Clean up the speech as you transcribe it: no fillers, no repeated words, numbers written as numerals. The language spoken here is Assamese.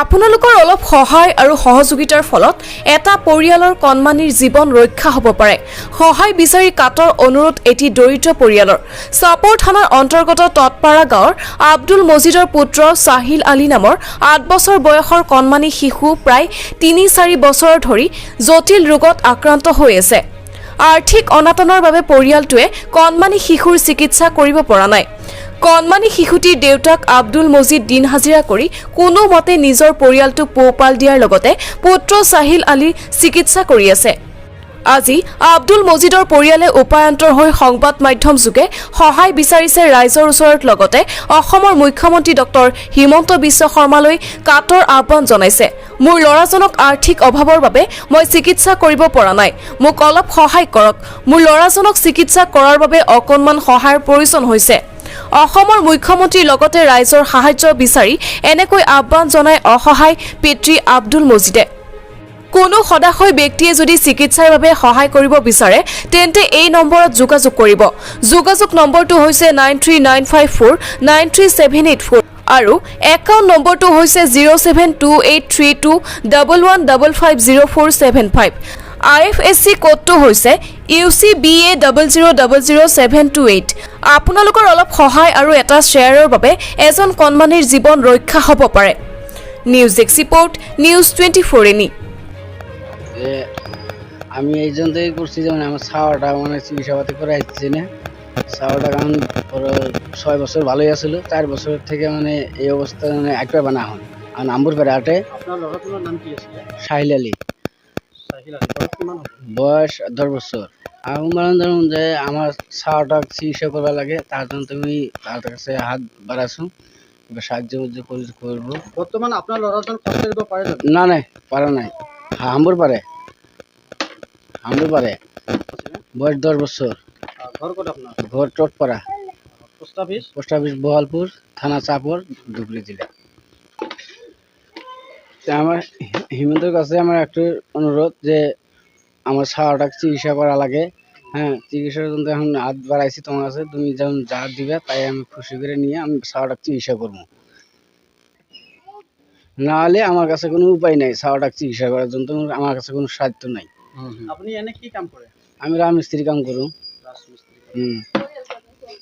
আপোনালোকৰ অলপ সহায় আৰু সহযোগিতাৰ ফলত এটা পৰিয়ালৰ কণমানিৰ জীৱন ৰক্ষা হ'ব পাৰে। সহায় বিচাৰি কাটৰ অনুৰোধ এটি দৰিদ্ৰ পৰিয়ালৰ। চাপৰ থানাৰ অন্তৰ্গত তৎপাৰা গাঁৱৰ আব্দুল মজিদৰ পুত্ৰ সাহিল আলী নামৰ 8 বছৰ বয়সৰ কণমানি শিশু প্ৰায় 3-4 বছৰ ধৰি জটিল ৰোগত আক্ৰান্ত হৈ আছে। আৰ্থিক অনাটনৰ বাবে পৰিয়ালটোৱে কণমানি শিশুৰ চিকিৎসা কৰিব পৰা নাই। কণমানি শিশুটিৰ দেউতাক আব্দুল মজিদ দিন হাজিৰা কৰি কোনোমতে নিজৰ পৰিয়ালটোক পোহপাল দিয়াৰ লগতে পুত্ৰ সাহিল আলীৰ চিকিৎসা কৰি আছে। আজি আব্দুল মজিদৰ পৰিয়ালে উপায়ন্তৰ হৈ সংবাদ মাধ্যম যোগে সহায় বিচাৰিছে ৰাইজৰ ওচৰত লগতে অসমৰ মুখ্যমন্ত্ৰী ডক্টৰ হিমন্ত বিশ্ব শৰ্মালৈ কাটৰ আহ্বান জনাইছে। মোৰ ল'ৰাজনক আৰ্থিক অভাৱৰ বাবে মই চিকিৎসা কৰিব পৰা নাই, মোক অলপ সহায় কৰক। মোৰ ল'ৰাজনক চিকিৎসা কৰাৰ বাবে অকণমান সহায়ৰ প্ৰয়োজন হৈছে। অসমৰ মুখ্যমন্ত্ৰীৰ লগতে ৰাইজৰ সাহায্য বিচাৰি এনেকৈ আহ্বান জনাই অসহায় পিতৃ আব্দুল মজিদে। কোনো সদাশয় ব্যক্তিয়ে যদি চিকিৎসাৰ বাবে সহায় কৰিব বিচাৰে তেন্তে এই নম্বৰত যোগাযোগ কৰিব। যোগাযোগ নম্বৰটো হৈছে 9395493784 আৰু একাউণ্ট নম্বৰটো হৈছে 0728321155047 IFSC কোডটো হৈছে UCBA 0000728। আপোনালোকৰ অলপ সহায় আৰু এটা শ্বেয়াৰৰ বাবে এজন কণমানিৰ জীৱন ৰক্ষা হ'ব পাৰে। News desk report, news 24 any. আমি এই জন্যই করছি যেমন আমার ছাওয়াটা মানে চিকিৎসাপাতি করে আসছে না। ছাওয়াটা কারণ 6 বছর ভালোই আসছিল, 4 বছর থেকে মানে এই অবস্থা মানে একবার বানা হন। আর নাম্বর পেরে আটে আপনার ল'ৰাটোৰ নাম কি আছিলে? সাহিল আলী, সাহিল আলী। বয়স কিমান হ'ব? বয়স 10 বছর। আমি বললাম ধরুন যে আমার ছাওয়াটা চিকিৎসা করা লাগে, তার জন্য তুমি তার কাছে হাত বাড়াছো, সাহায্য করবো। বৰ্তমান আপোনাৰ ল'ৰাজন খোজ কাঢ়িব পাৰে জানো? না নাই পাৰে নাই, হাম্বুৰ পাৰে, হাম্বুৰ পাৰে। বয়স 10 বছৰ। ঘৰ ক'ত আপোনাৰ? ঘর Totpara, post office? Post office Bahalpur, থানা চাপর, ধুবড়ী জেলা। আমার হিমন্তের কাছে আমার একটু অনুরোধ যে আমার ছাওয়াটা চিকিৎসা করা লাগে। হ্যাঁ, চিকিৎসার জন্য এখন হাত বাড়াইছি তোমার কাছে, তুমি যেমন যা দিবে তাই আমি খুশি করে নিয়ে আমি ছাওয়াটা চিকিৎসা করবো। না হলে আমার কাছে কোনো উপায় নাই ছাওয়াটা চিকিৎসা করার জন্য, আমার কাছে কোনো সাহায্য নাই। আপুনি এনে কি কাম কৰে? আমি ৰাজমিস্ত্ৰি কাম কৰু। ৰাজমিস্ত্ৰী।